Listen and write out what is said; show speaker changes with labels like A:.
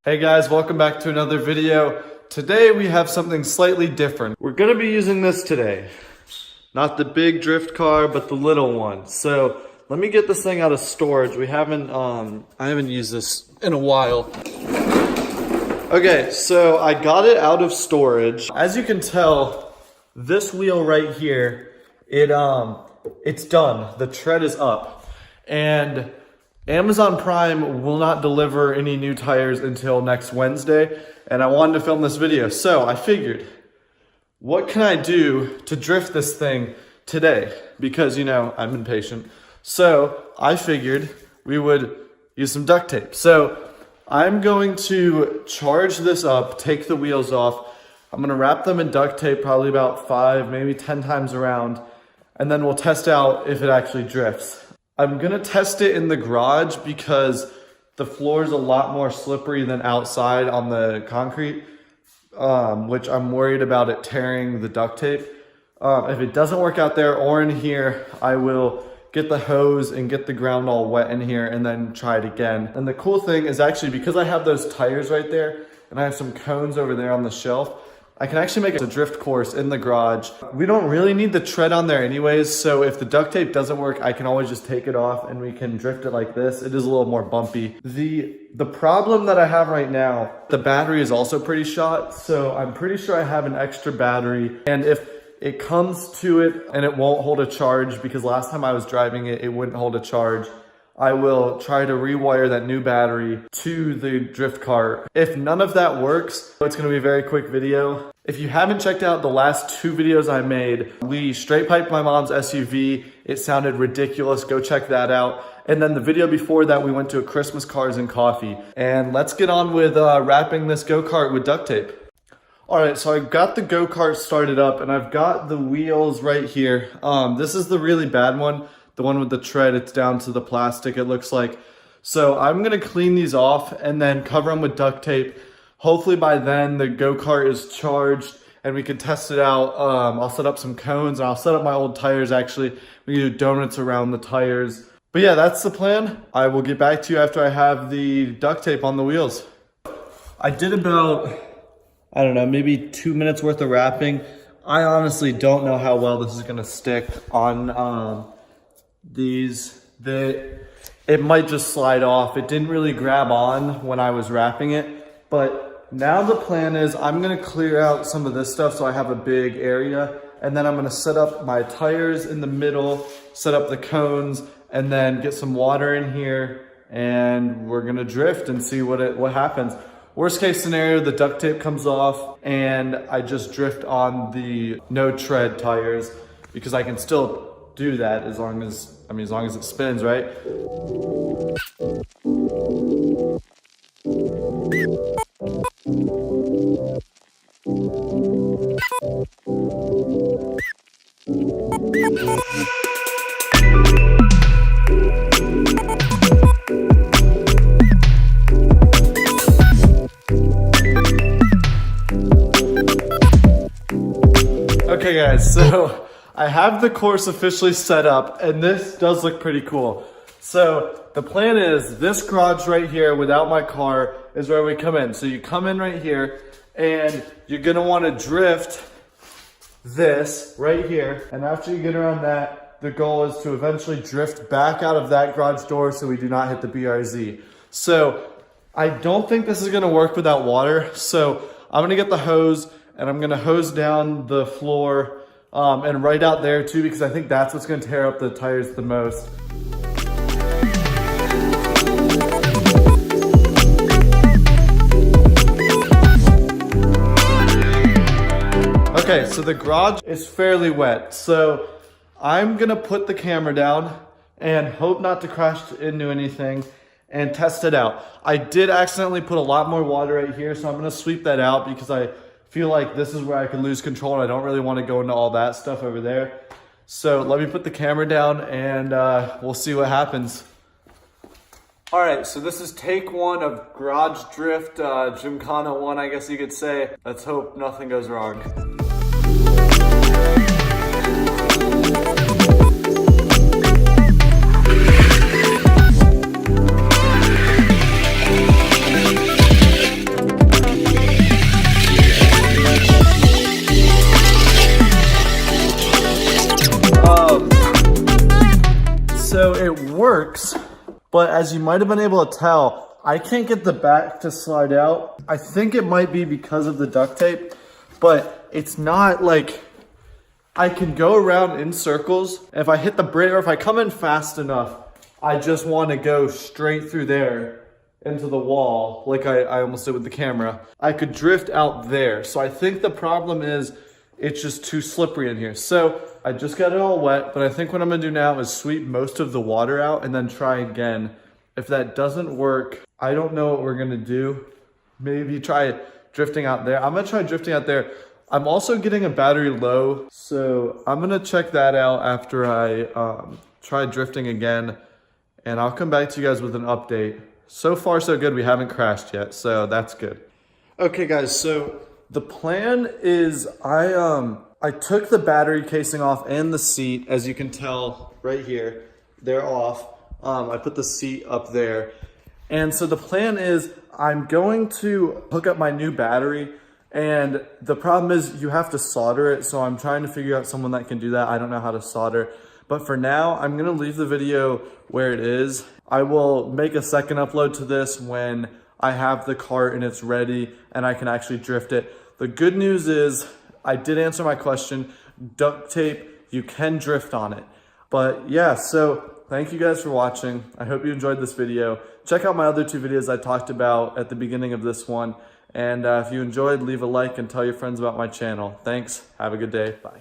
A: Hey guys, welcome back to another video. Today we have something slightly different. We're gonna be using this today. Not the big drift car, but the little one. So let me get this thing out of storage. I haven't used this in a while. Okay, so I got it out of storage. As you can tell, this wheel right here, it's done. The tread is up. And Amazon Prime will not deliver any new tires until next Wednesday, and I wanted to film this video. So I figured, what can I do to drift this thing today? Because, you know, I'm impatient. So I figured we would use some duct tape. So I'm going to charge this up, take the wheels off. I'm gonna wrap them in duct tape probably about 5, maybe 10 times around, and then we'll test out if it actually drifts. I'm gonna test it in the garage because the floor is a lot more slippery than outside on the concrete, which I'm worried about it tearing the duct tape. If it doesn't work out there or in here, I will get the hose and get the ground all wet in here and then try it again. And the cool thing is actually, because I have those tires right there and I have some cones over there on the shelf, I can actually make a drift course in the garage. We don't really need the tread on there anyways, so if the duct tape doesn't work, I can always just take it off and we can drift it like this. It is a little more bumpy. The problem that I have right now, the battery is also pretty shot, so I'm pretty sure I have an extra battery, and if it comes to it and it won't hold a charge, because last time I was driving it, it wouldn't hold a charge, I will try to rewire that new battery to the drift cart. If none of that works, it's gonna be a very quick video. If you haven't checked out the last 2 videos I made, we straight piped my mom's SUV. It sounded ridiculous, go check that out. And then the video before that, we went to a Christmas Cars and Coffee. And let's get on with wrapping this go-kart with duct tape. All right, so I got the go-kart started up and I've got the wheels right here. This is the really bad one. The one with the tread, it's down to the plastic, it looks like. So I'm gonna clean these off and then cover them with duct tape. Hopefully by then the go-kart is charged and we can test it out. I'll set up some cones and I'll set up my old tires actually. We can do donuts around the tires. But yeah, that's the plan. I will get back to you after I have the duct tape on the wheels. I did about, I don't know, maybe 2 minutes worth of wrapping. I honestly don't know how well this is gonna stick on these. It might just slide off. It didn't really grab on when I was wrapping it, but now the plan is I'm gonna clear out some of this stuff so I have a big area, and then I'm gonna set up my tires in the middle, set up the cones, and then get some water in here, and we're gonna drift and see what happens. Worst case scenario, the duct tape comes off and I just drift on the no tread tires, because I can still do that as long as it spins, right? Okay guys, so I have the course officially set up and this does look pretty cool. So the plan is this garage right here without my car is where we come in. So you come in right here and you're gonna wanna drift this right here. And after you get around that, the goal is to eventually drift back out of that garage door so we do not hit the BRZ. So I don't think this is gonna work without water. So I'm gonna get the hose and I'm gonna hose down the floor and right out there too, because I think that's what's gonna tear up the tires the most. Okay, so the garage is fairly wet. So I'm gonna put the camera down and hope not to crash into anything and test it out. I did accidentally put a lot more water right here, so I'm gonna sweep that out because I feel like this is where I can lose control and I don't really want to go into all that stuff over there. So let me put the camera down and we'll see what happens. All right, so this is take one of Garage Drift Gymkhana 1, I guess you could say. Let's hope nothing goes wrong. So it works. But as you might have been able to tell, I can't get the back to slide out. I think it might be because of the duct tape, but it's not like I can go around in circles. If I hit the brake or if I come in fast enough, I just want to go straight through there into the wall like I almost did with the camera. I could drift out there. So I think the problem is it's just too slippery in here. So I just got it all wet, but I think what I'm gonna do now is sweep most of the water out and then try again. If that doesn't work, I don't know what we're gonna do. Maybe try drifting out there. I'm gonna try drifting out there. I'm also getting a battery low, so I'm gonna check that out after I try drifting again, and I'll come back to you guys with an update. So far so good, we haven't crashed yet, so that's good. Okay guys, so the plan is I took the battery casing off and the seat, as you can tell right here, they're off. I put the seat up there. And so the plan is I'm going to hook up my new battery, and the problem is you have to solder it. So I'm trying to figure out someone that can do that. I don't know how to solder, but for now I'm gonna leave the video where it is. I will make a second upload to this when I have the cart and it's ready and I can actually drift it. The good news is I did answer my question. Duct tape, you can drift on it. But yeah, so thank you guys for watching. I hope you enjoyed this video. Check out my other two videos I talked about at the beginning of this one. And if you enjoyed, leave a like and tell your friends about my channel. Thanks. Have a good day. Bye.